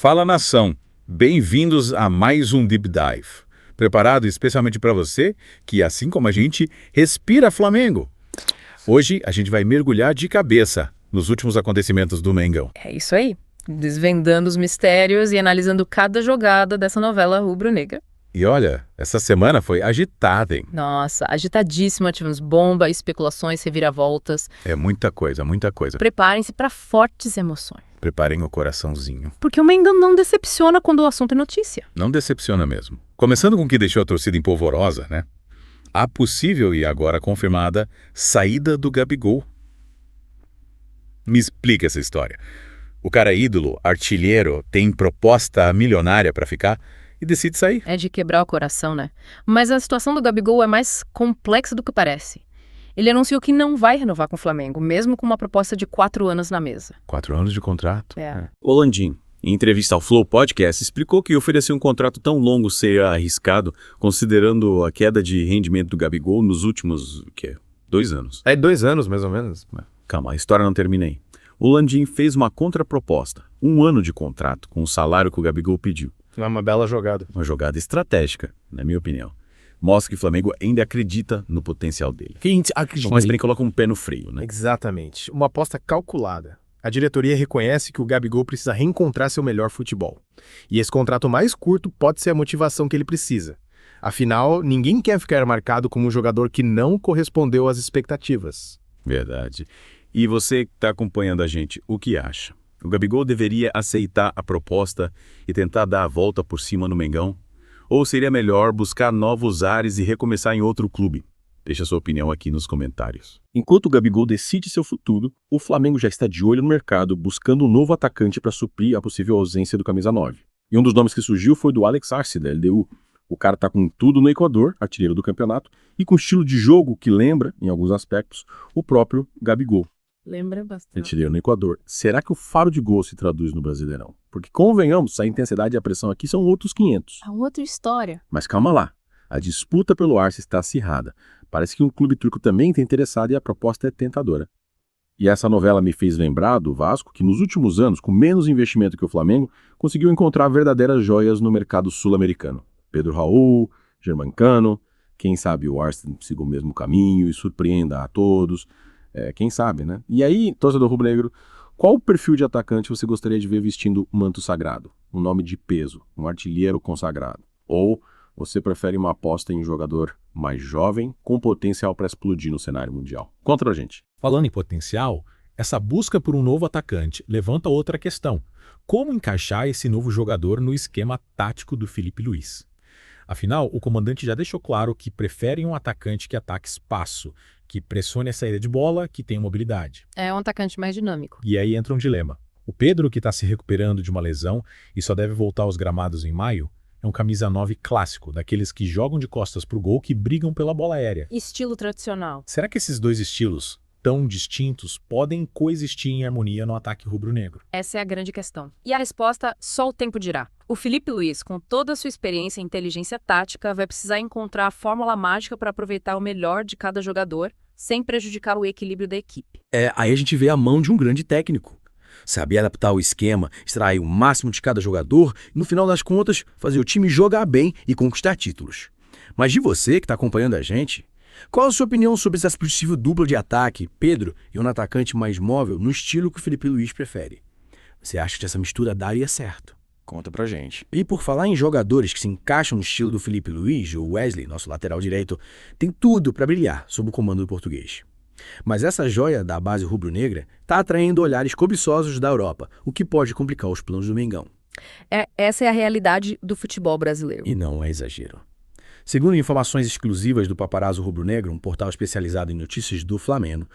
Fala nação, bem-vindos a mais um Deep Dive, preparado especialmente para você que, assim como a gente, respira Flamengo. Hoje a gente vai mergulhar de cabeça nos últimos acontecimentos do Mengão. É isso aí, desvendando os mistérios e analisando cada jogada dessa novela rubro-negra. E olha, essa semana foi agitada, hein? Nossa, agitadíssima, tivemos bomba, especulações, reviravoltas. É muita coisa, muita coisa. Preparem-se para fortes emoções. Preparem o coraçãozinho. Porque o Mengão não decepciona quando o assunto é notícia. Não decepciona mesmo. Começando com o que deixou a torcida empolvorosa, né? A possível e agora confirmada saída do Gabigol. Me explica essa história. O cara ídolo, artilheiro, tem proposta milionária para ficar e decide sair. É de quebrar o coração, né? Mas a situação do Gabigol é mais complexa do que parece. Ele anunciou que não vai renovar com o Flamengo, mesmo com uma proposta de 4 anos na mesa. 4 anos de contrato. O Landim, em entrevista ao Flow Podcast, explicou que oferecer um contrato tão longo seria arriscado, considerando a queda de rendimento do Gabigol nos últimos, 2 anos. 2 anos, mais ou menos. Calma, a história não termina aí. O Landim fez uma contraproposta, 1 ano de contrato, com o salário que o Gabigol pediu. É uma bela jogada. Uma jogada estratégica, na minha opinião. Mostra que o Flamengo ainda acredita no potencial dele. Mas bem coloca um pé no freio, né? Exatamente. Uma aposta calculada. A diretoria reconhece que o Gabigol precisa reencontrar seu melhor futebol. E esse contrato mais curto pode ser a motivação que ele precisa. Afinal, ninguém quer ficar marcado como um jogador que não correspondeu às expectativas. Verdade. E você que está acompanhando a gente, o que acha? O Gabigol deveria aceitar a proposta e tentar dar a volta por cima no Mengão? Ou seria melhor buscar novos ares e recomeçar em outro clube? Deixa sua opinião aqui nos comentários. Enquanto o Gabigol decide seu futuro, o Flamengo já está de olho no mercado buscando um novo atacante para suprir a possível ausência do camisa 9. E um dos nomes que surgiu foi do Alex Arce, da LDU. O cara tá com tudo no Equador, artilheiro do campeonato, e com estilo de jogo que lembra, em alguns aspectos, o próprio Gabigol. Lembra bastante. Artilheiro no Equador. Será que o faro de gol se traduz no Brasileirão? Porque, convenhamos, a intensidade e a pressão aqui são outros 500. É outra história. Mas calma lá. A disputa pelo Arce está acirrada. Parece que um clube turco também está interessado e a proposta é tentadora. E essa novela me fez lembrar do Vasco, que nos últimos anos, com menos investimento que o Flamengo, conseguiu encontrar verdadeiras joias no mercado sul-americano. Pedro Raul, Germancano, quem sabe o Arce siga o mesmo caminho e surpreenda a todos. Quem sabe, né? E aí, torcedor rubro-negro, qual o perfil de atacante você gostaria de ver vestindo o manto sagrado? Um nome de peso, um artilheiro consagrado? Ou você prefere uma aposta em um jogador mais jovem, com potencial para explodir no cenário mundial? Conta pra gente. Falando em potencial, essa busca por um novo atacante levanta outra questão. Como encaixar esse novo jogador no esquema tático do Filipe Luís? Afinal, o comandante já deixou claro que prefere um atacante que ataque espaço, que pressione a saída de bola, que tenha mobilidade. É um atacante mais dinâmico. E aí entra um dilema. O Pedro, que está se recuperando de uma lesão e só deve voltar aos gramados em maio, é um camisa 9 clássico, daqueles que jogam de costas para o gol, que brigam pela bola aérea. Estilo tradicional. Será que esses dois estilos, tão distintos, podem coexistir em harmonia no ataque rubro-negro? Essa é a grande questão. E a resposta, só o tempo dirá. O Filipe Luís, com toda a sua experiência e inteligência tática, vai precisar encontrar a fórmula mágica para aproveitar o melhor de cada jogador, sem prejudicar o equilíbrio da equipe. Aí a gente vê a mão de um grande técnico. Saber adaptar o esquema, extrair o máximo de cada jogador e, no final das contas, fazer o time jogar bem e conquistar títulos. Mas de você que está acompanhando a gente, qual a sua opinião sobre essa possível dupla de ataque, Pedro e um atacante mais móvel, no estilo que o Filipe Luís prefere? Você acha que essa mistura daria certo? Conta pra gente. E por falar em jogadores que se encaixam no estilo do Filipe Luís, o Wesley, nosso lateral direito, tem tudo para brilhar sob o comando do português. Mas essa joia da base rubro-negra está atraindo olhares cobiçosos da Europa, o que pode complicar os planos do Mengão. Essa é a realidade do futebol brasileiro. E não é exagero. Segundo informações exclusivas do Paparazzo Rubro-Negro, um portal especializado em notícias do Flamengo,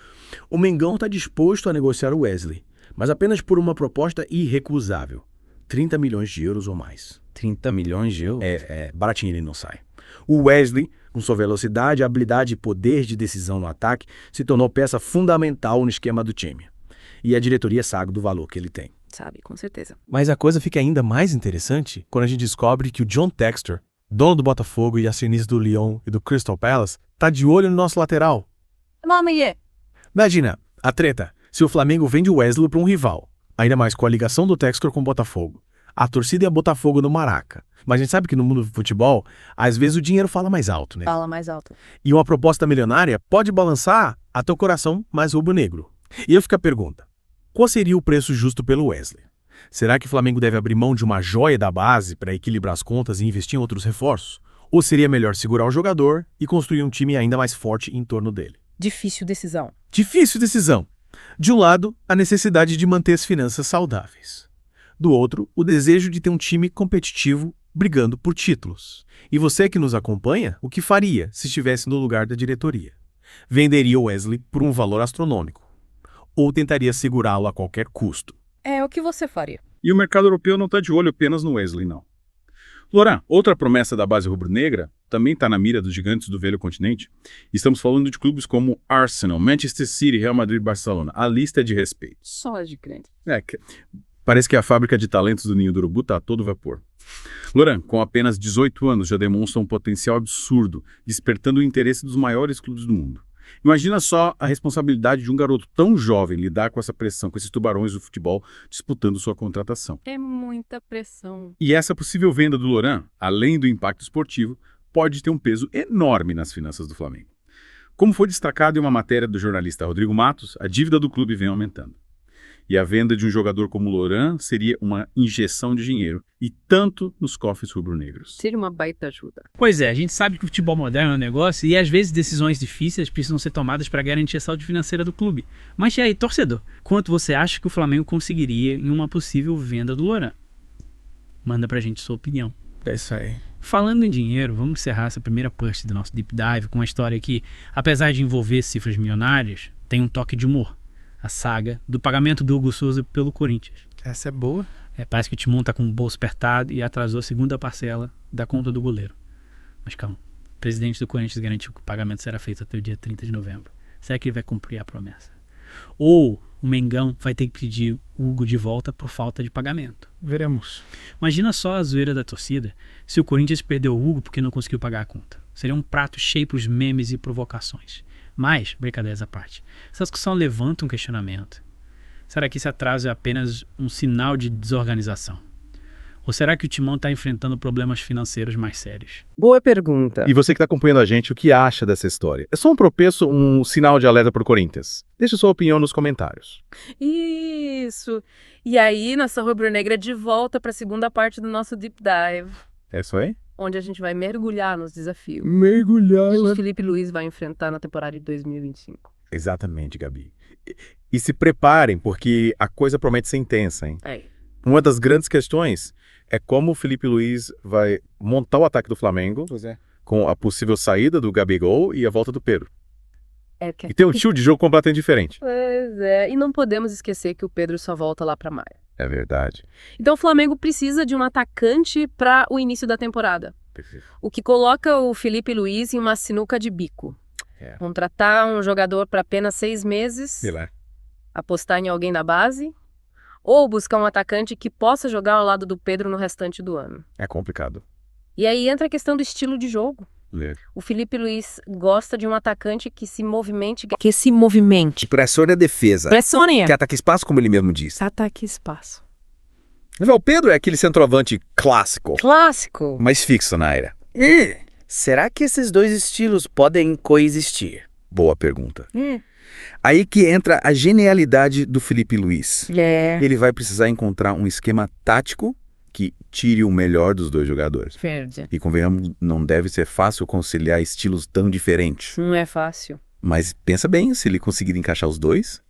o Mengão está disposto a negociar o Wesley, mas apenas por uma proposta irrecusável. 30 milhões de euros ou mais. 30 milhões de euros? Baratinho ele não sai. O Wesley, com sua velocidade, habilidade e poder de decisão no ataque, se tornou peça fundamental no esquema do time. E a diretoria sabe do valor que ele tem. Sabe, com certeza. Mas a coisa fica ainda mais interessante quando a gente descobre que o John Textor, dono do Botafogo e acionista do Lyon e do Crystal Palace, tá de olho no nosso lateral. Imagina, a treta, se o Flamengo vende o Wesley para um rival, ainda mais com a ligação do Textor com o Botafogo. a torcida ia botar fogo no Maraca. Mas a gente sabe que no mundo do futebol, às vezes o dinheiro fala mais alto, né? Fala mais alto. E uma proposta milionária pode balançar a teu coração mais rubro-negro. E eu fico a pergunta, qual seria o preço justo pelo Wesley? Será que o Flamengo deve abrir mão de uma joia da base para equilibrar as contas e investir em outros reforços? Ou seria melhor segurar o jogador e construir um time ainda mais forte em torno dele? Difícil decisão. Difícil decisão. De um lado, a necessidade de manter as finanças saudáveis. Do outro, o desejo de ter um time competitivo brigando por títulos. E você que nos acompanha, o que faria se estivesse no lugar da diretoria? Venderia o Wesley por um valor astronômico? Ou tentaria segurá-lo a qualquer custo? É o que você faria. E o mercado europeu não está de olho apenas no Wesley, não. Loran, outra promessa da base rubro-negra, também está na mira dos gigantes do velho continente. Estamos falando de clubes como Arsenal, Manchester City, Real Madrid e Barcelona. A lista é de respeito. Só de crente. Parece que a fábrica de talentos do Ninho do Urubu está a todo vapor. Loran, com apenas 18 anos, já demonstra um potencial absurdo, despertando o interesse dos maiores clubes do mundo. Imagina só a responsabilidade de um garoto tão jovem lidar com essa pressão, com esses tubarões do futebol disputando sua contratação. É muita pressão. E essa possível venda do Loran, além do impacto esportivo, pode ter um peso enorme nas finanças do Flamengo. Como foi destacado em uma matéria do jornalista Rodrigo Matos, a dívida do clube vem aumentando. E a venda de um jogador como o Loran seria uma injeção de dinheiro, e tanto nos cofres rubro-negros. Seria uma baita ajuda. Pois é, a gente sabe que o futebol moderno é um negócio e às vezes decisões difíceis precisam ser tomadas para garantir a saúde financeira do clube. Mas e aí, torcedor, quanto você acha que o Flamengo conseguiria em uma possível venda do Loran? Manda pra gente sua opinião. É isso aí. Falando em dinheiro, vamos encerrar essa primeira parte do nosso Deep Dive com uma história que, apesar de envolver cifras milionárias, tem um toque de humor. A saga do pagamento do Hugo Souza pelo Corinthians. Essa é boa. Parece que o Timão tá com o bolso apertado e atrasou a segunda parcela da conta do goleiro. Mas calma, o presidente do Corinthians garantiu que o pagamento será feito até o dia 30 de novembro. Será que ele vai cumprir a promessa? Ou o Mengão vai ter que pedir o Hugo de volta por falta de pagamento? Veremos. Imagina só a zoeira da torcida se o Corinthians perdeu o Hugo porque não conseguiu pagar a conta. Seria um prato cheio para os memes e provocações. Mas, brincadeiras à parte, essa discussão levanta um questionamento. Será que esse atraso é apenas um sinal de desorganização? Ou será que o Timão está enfrentando problemas financeiros mais sérios? Boa pergunta. E você que está acompanhando a gente, o que acha dessa história? É só um tropeço, um sinal de alerta para o Corinthians? Deixe sua opinião nos comentários. Isso. E aí, nossa rubro-negra de volta para a segunda parte do nosso Deep Dive, É isso aí? onde a gente vai mergulhar nos desafios Mergulhar. que o Felipe Luiz vai enfrentar na temporada de 2025. Exatamente, Gabi. E se preparem, porque a coisa promete ser intensa, hein? É. Uma das grandes questões é como o Felipe Luiz vai montar o ataque do Flamengo com a possível saída do Gabigol e a volta do Pedro. E tem um estilo de jogo completamente diferente. Pois é, e não podemos esquecer que o Pedro só volta lá para maio. É verdade. Então o Flamengo precisa de um atacante para o início da temporada. Perfeito. O que coloca o Felipe Luiz em uma sinuca de bico. Contratar um jogador para apenas 6 meses, Sei lá. apostar em alguém da base, ou buscar um atacante que possa jogar ao lado do Pedro no restante do ano. É complicado. E aí entra a questão do estilo de jogo. O Felipe Luiz gosta de um atacante que se movimente. Pressione a defesa. Pressione. Que ataque espaço, como ele mesmo diz. Ataque espaço. O Pedro é aquele centroavante clássico, Clássico. Mais fixo na área. Será que esses dois estilos podem coexistir? Boa pergunta. Aí que entra a genialidade do Felipe Luiz. Ele vai precisar encontrar um esquema tático que tire o melhor dos dois jogadores. Verde. E convenhamos, não deve ser fácil conciliar estilos tão diferentes. Não é fácil. Mas pensa bem, se ele conseguir encaixar os dois,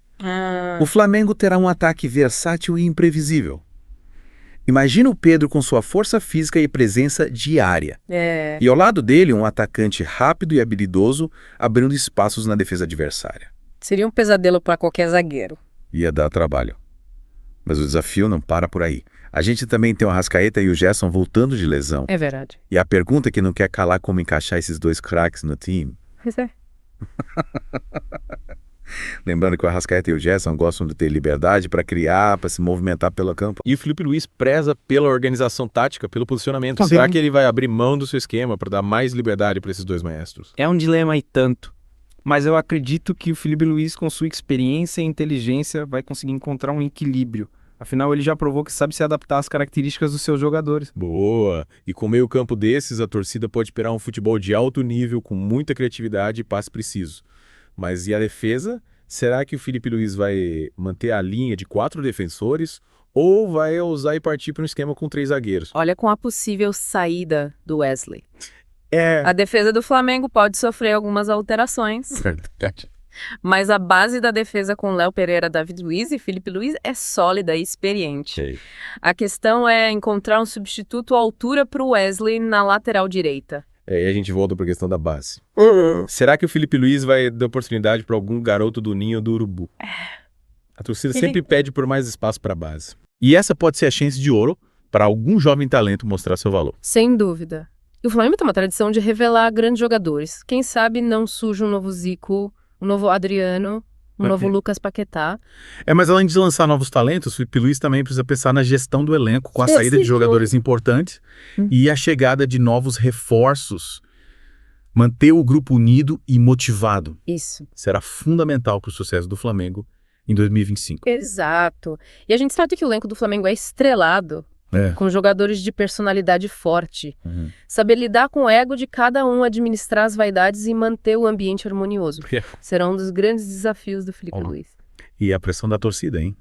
o Flamengo terá um ataque versátil e imprevisível. Imagina o Pedro com sua força física e presença diária. E ao lado dele, um atacante rápido e habilidoso, abrindo espaços na defesa adversária. Seria um pesadelo para qualquer zagueiro. Ia dar trabalho. Mas o desafio não para por aí. A gente também tem o Arrascaeta e o Gerson voltando de lesão. É verdade. E a pergunta que não quer calar como encaixar esses dois craques no time. Pois é. Lembrando que o Arrascaeta e o Gerson gostam de ter liberdade para criar, para se movimentar pelo campo. E o Felipe Luiz preza pela organização tática, pelo posicionamento. Será que ele vai abrir mão do seu esquema para dar mais liberdade para esses dois maestros? É um dilema e tanto. Mas eu acredito que o Felipe Luiz, com sua experiência e inteligência, vai conseguir encontrar um equilíbrio Afinal, ele já provou que sabe se adaptar às características dos seus jogadores. Boa! E com meio campo desses, a torcida pode esperar um futebol de alto nível, com muita criatividade e passe preciso. Mas e a defesa? Será que o Filipe Luís vai manter a linha de 4 defensores ou vai ousar e partir para um esquema com 3 zagueiros? Olha, com a possível saída do Wesley. É. A defesa do Flamengo pode sofrer algumas alterações, Verdade. mas a base da defesa com Léo Pereira, David Luiz e Filipe Luís é sólida e experiente. Ok. A questão é encontrar um substituto à altura para o Wesley na lateral direita. E a gente volta para a questão da base. Será que o Filipe Luís vai dar oportunidade para algum garoto do ninho do urubu? A torcida sempre pede por mais espaço para a base. E essa pode ser a chance de ouro para algum jovem talento mostrar seu valor. Sem dúvida. E o Flamengo tem uma tradição de revelar grandes jogadores. Quem sabe não surge um novo Zico, um novo Adriano, um novo Lucas Paquetá. Mas além de lançar novos talentos, o Filipe Luís também precisa pensar na gestão do elenco, com a saída de jogadores importantes e a chegada de novos reforços. Manter o grupo unido e motivado Isso. será fundamental para o sucesso do Flamengo em 2025. Exato. E a gente sabe que o elenco do Flamengo é estrelado, com jogadores de personalidade forte. Saber lidar com o ego de cada um, administrar as vaidades e manter o ambiente harmonioso. Será um dos grandes desafios do Filipe Luís. E a pressão da torcida, hein?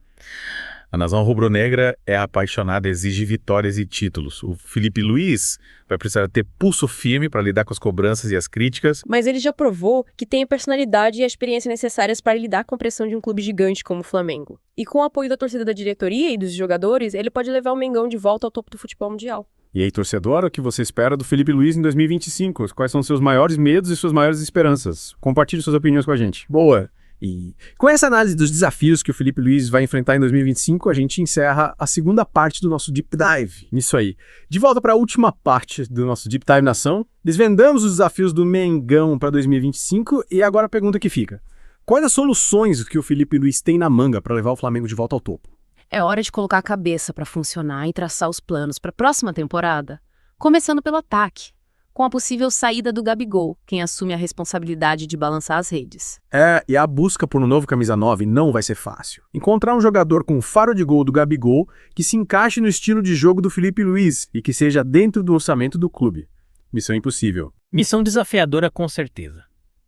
A nação rubro-negra é apaixonada, exige vitórias e títulos. O Filipe Luís vai precisar ter pulso firme para lidar com as cobranças e as críticas. Mas ele já provou que tem a personalidade e a experiência necessárias para lidar com a pressão de um clube gigante como o Flamengo. E com o apoio da torcida da diretoria e dos jogadores, ele pode levar o Mengão de volta ao topo do futebol mundial. E aí, torcedor, o que você espera do Filipe Luís em 2025? Quais são seus maiores medos e suas maiores esperanças? Compartilhe suas opiniões com a gente. Boa! E com essa análise dos desafios que o Filipe Luís vai enfrentar em 2025, a gente encerra a segunda parte do nosso Deep Dive. Isso aí. De volta para a última parte do nosso Deep Dive Nação, desvendamos os desafios do Mengão para 2025 e agora a pergunta que fica. Quais as soluções que o Filipe Luís tem na manga para levar o Flamengo de volta ao topo? É hora de colocar a cabeça para funcionar e traçar os planos para a próxima temporada, começando pelo ataque, com a possível saída do Gabigol, quem assume a responsabilidade de balançar as redes. E a busca por um novo camisa 9 não vai ser fácil. Encontrar um jogador com faro de gol do Gabigol que se encaixe no estilo de jogo do Filipe Luís e que seja dentro do orçamento do clube. Missão impossível. Missão desafiadora com certeza.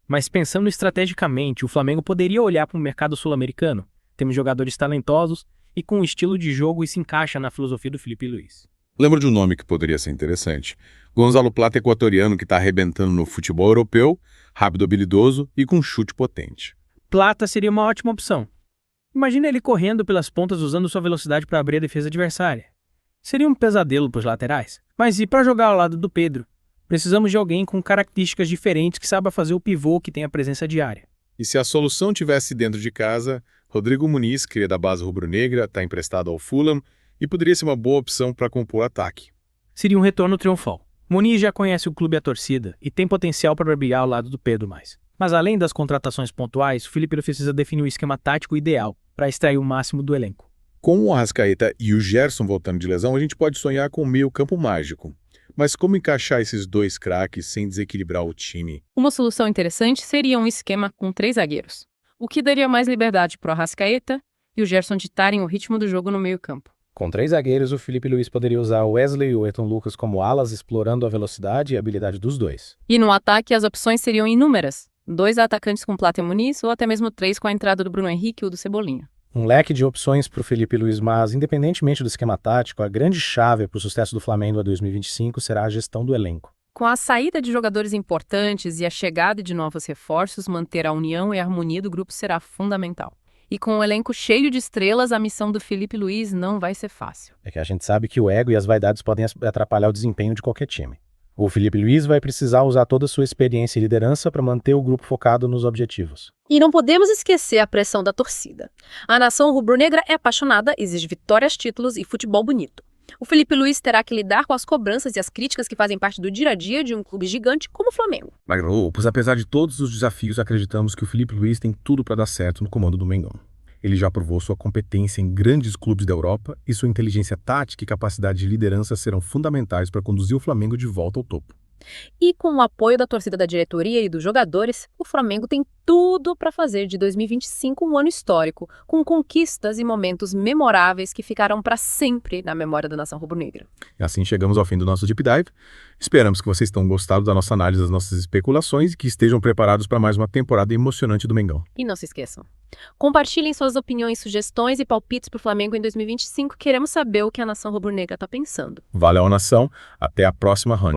Mas pensando estrategicamente, o Flamengo poderia olhar para o mercado sul-americano. Temos jogadores talentosos e com um estilo de jogo e se encaixa na filosofia do Filipe Luís. Lembro de um nome que poderia ser interessante. Gonzalo Plata, equatoriano, que está arrebentando no futebol europeu, rápido, habilidoso e com chute potente. Plata seria uma ótima opção. Imagina ele correndo pelas pontas usando sua velocidade para abrir a defesa adversária. Seria um pesadelo para os laterais. Mas e para jogar ao lado do Pedro? Precisamos de alguém com características diferentes que saiba fazer o pivô que tenha presença diária. E se a solução tivesse dentro de casa, Rodrigo Muniz, que é da base rubro-negra, está emprestado ao Fulham e poderia ser uma boa opção para compor o ataque. Seria um retorno triunfal. Muniz já conhece o clube e a torcida e tem potencial para brilhar ao lado do Pedro mais. Mas além das contratações pontuais, o Filipe precisa definir o esquema tático ideal para extrair o máximo do elenco. Com o Arrascaeta e o Gerson voltando de lesão, a gente pode sonhar com um meio-campo mágico. Mas como encaixar esses dois craques sem desequilibrar o time? Uma solução interessante seria um esquema com 3 zagueiros, o que daria mais liberdade para o Arrascaeta e o Gerson ditarem o ritmo do jogo no meio-campo. Com 3 zagueiros, o Filipe Luís poderia usar o Wesley e o Ayrton Lucas como alas, explorando a velocidade e a habilidade dos dois. E no ataque, as opções seriam inúmeras. 2 atacantes com Plata e Muniz, ou até mesmo 3 com a entrada do Bruno Henrique ou do Cebolinha. Um leque de opções para o Filipe Luís, mas independentemente do esquema tático, a grande chave para o sucesso do Flamengo em 2025 será a gestão do elenco. Com a saída de jogadores importantes e a chegada de novos reforços, manter a união e a harmonia do grupo será fundamental. E com o elenco cheio de estrelas, a missão do Filipe Luís não vai ser fácil. É que a gente sabe que o ego e as vaidades podem atrapalhar o desempenho de qualquer time. O Filipe Luís vai precisar usar toda a sua experiência e liderança para manter o grupo focado nos objetivos. E não podemos esquecer a pressão da torcida. A nação rubro-negra é apaixonada, exige vitórias, títulos e futebol bonito. O Filipe Luís terá que lidar com as cobranças e as críticas que fazem parte do dia a dia de um clube gigante como o Flamengo. Mas apesar de todos os desafios, acreditamos que o Filipe Luís tem tudo para dar certo no comando do Mengão. Ele já provou sua competência em grandes clubes da Europa e sua inteligência tática e capacidade de liderança serão fundamentais para conduzir o Flamengo de volta ao topo. E com o apoio da torcida da diretoria e dos jogadores, o Flamengo tem tudo para fazer de 2025 um ano histórico, com conquistas e momentos memoráveis que ficarão para sempre na memória da nação rubro-negra. E assim chegamos ao fim do nosso Deep Dive. Esperamos que vocês tenham gostado da nossa análise das nossas especulações e que estejam preparados para mais uma temporada emocionante do Mengão. E não se esqueçam, compartilhem suas opiniões, sugestões e palpites para o Flamengo em 2025. Queremos saber o que a nação rubro-negra está pensando. Valeu, nação. Até a próxima run.